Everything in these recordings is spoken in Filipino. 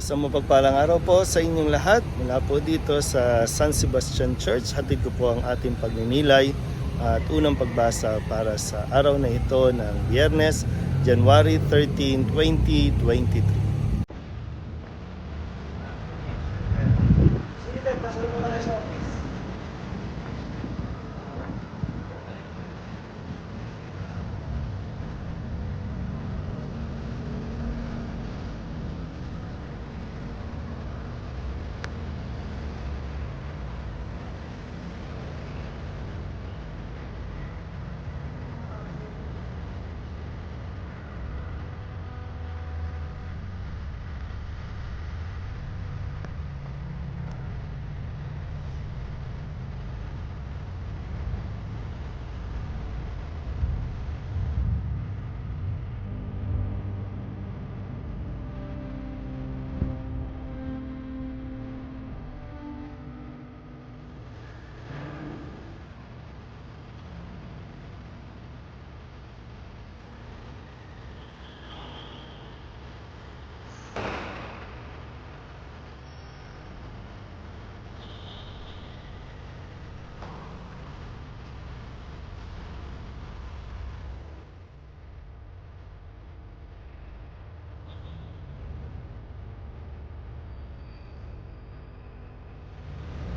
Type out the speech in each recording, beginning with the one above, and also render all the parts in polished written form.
Sa mapagpalang araw po sa inyong lahat mula po dito sa San Sebastian Church. Hatid ko po ang ating pagninilay at unang pagbasa para sa araw na ito ng Biyernes, January 13, 2023.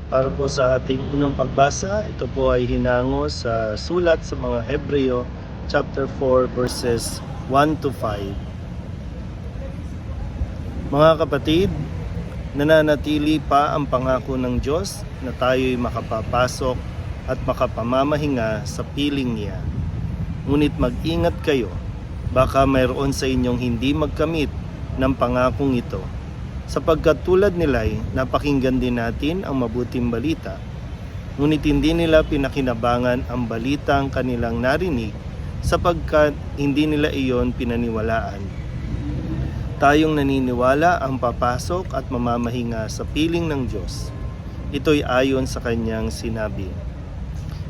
Para po sa ating unang pagbasa, ito po ay hinango sa sulat sa mga Hebreo, chapter 4, verses 1 to 5. Mga kapatid, nananatili pa ang pangako ng Diyos na tayo'y makapapasok at makapamamahinga sa piling niya. Ngunit mag-ingat kayo, baka mayroon sa inyong hindi magkamit ng pangakong ito. Sapagkat tulad nila'y napakinggan din natin ang mabuting balita, ngunit hindi nila pinakinabangan ang balitang kanilang narinig sapagkat hindi nila iyon pinaniwalaan. Tayong naniniwala ang papasok at mamamahinga sa piling ng Diyos. Ito'y ayon sa kanyang sinabi,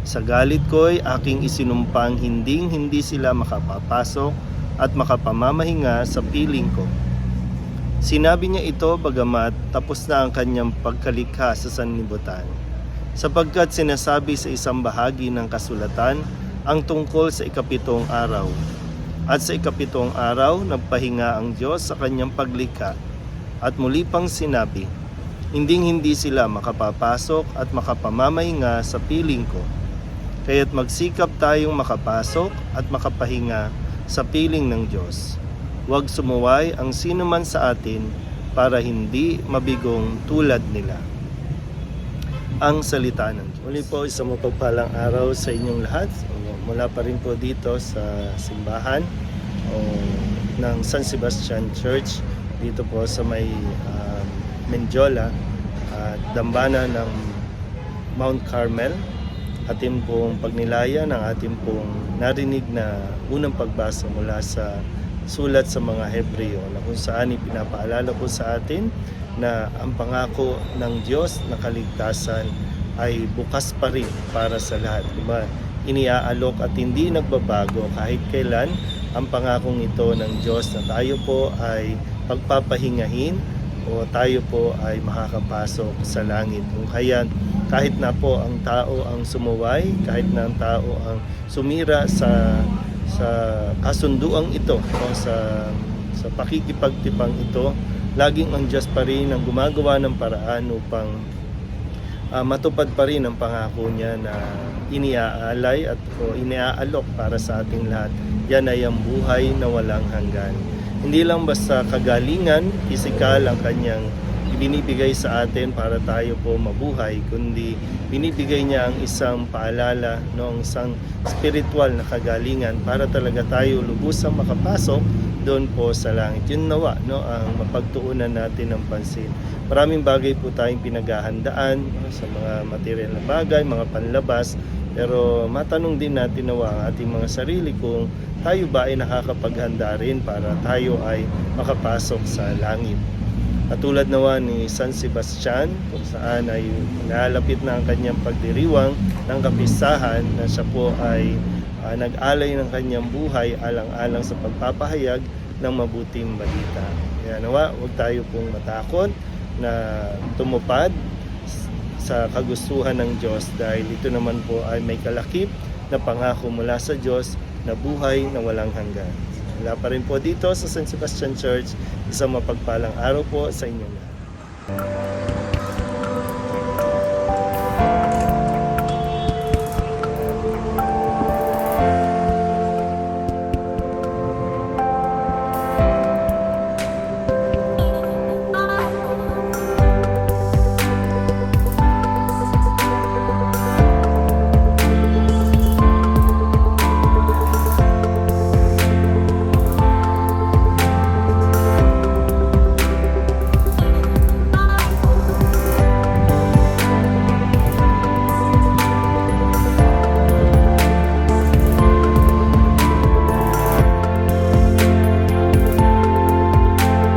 "Sa galit ko'y aking isinumpang hindi sila makapapasok at makapamamahinga sa piling ko." Sinabi niya ito bagamat tapos na ang kanyang pagkalikha sa sanlibutan, sapagkat sinasabi sa isang bahagi ng kasulatan ang tungkol sa ikapitong araw. At sa ikapitong araw, nagpahinga ang Diyos sa kanyang paglikha. At muli pang sinabi, hindi sila makapapasok at makapamamahinga sa piling ko. Kaya't magsikap tayong makapasok at makapahinga sa piling ng Diyos. Huwag sumuway ang sinuman sa atin para hindi mabigong tulad nila. Ang salita ng Diyos. Muli po, isang mapagpalang araw sa inyong lahat. Mula pa rin po dito sa simbahan ng San Sebastian Church dito po sa may Menjola at dambana ng Mount Carmel. Ating pong pagnilaya ng ating pong narinig na unang pagbasa mula sa sulat sa mga Hebreo na kung saan ipinapaalala po sa atin na ang pangako ng Diyos na kaligtasan ay bukas pa rin para sa lahat. Diba? Iniaalok at hindi nagbabago kahit kailan ang pangakong ito ng Diyos na tayo po ay pagpapahingahin o tayo po ay makakapasok sa langit. Kung kaya kahit na po ang tao ang sumuway, kahit na ang tao ang sumira sa kasunduang ito o sa pakikipagtipang ito, laging ang Diyos pa rin ang gumagawa ng paraan upang matupad pa rin ang pangako niya na iniaalay at o iniaalok para sa ating lahat. Yan ay ang buhay na walang hanggan. Hindi lang basta kagalingan, pisikal ang kanyang ibinibigay sa atin para tayo po mabuhay, kundi binibigay niya ang isang paalala, no, isang spiritual na kagalingan para talaga tayo lubusang makapasok doon po sa langit. Yun nawa, no, ang mapagtuunan natin ng pansin. Maraming bagay po tayong pinaghahandaan, no, sa mga material na bagay, mga panlabas, pero matanong din natin nawa ang ating mga sarili kung tayo ba ay nakakapaghanda rin para tayo ay makapasok sa langit. Katulad nawa ni San Sebastian, kung saan ay nalapit na ang kanyang pagdiriwang ng kapistahan na siya po ay nag-alay ng kanyang buhay alang-alang sa pagpapahayag ng mabuting balita. Kaya nawa, huwag tayo pong matakot na tumupad sa kagustuhan ng Diyos dahil ito naman po ay may kalakip na pangako mula sa Diyos na buhay na walang hanggan. Wala pa rin po dito sa San Sebastian Church. Isang mapagpalang araw po sa inyo lahat.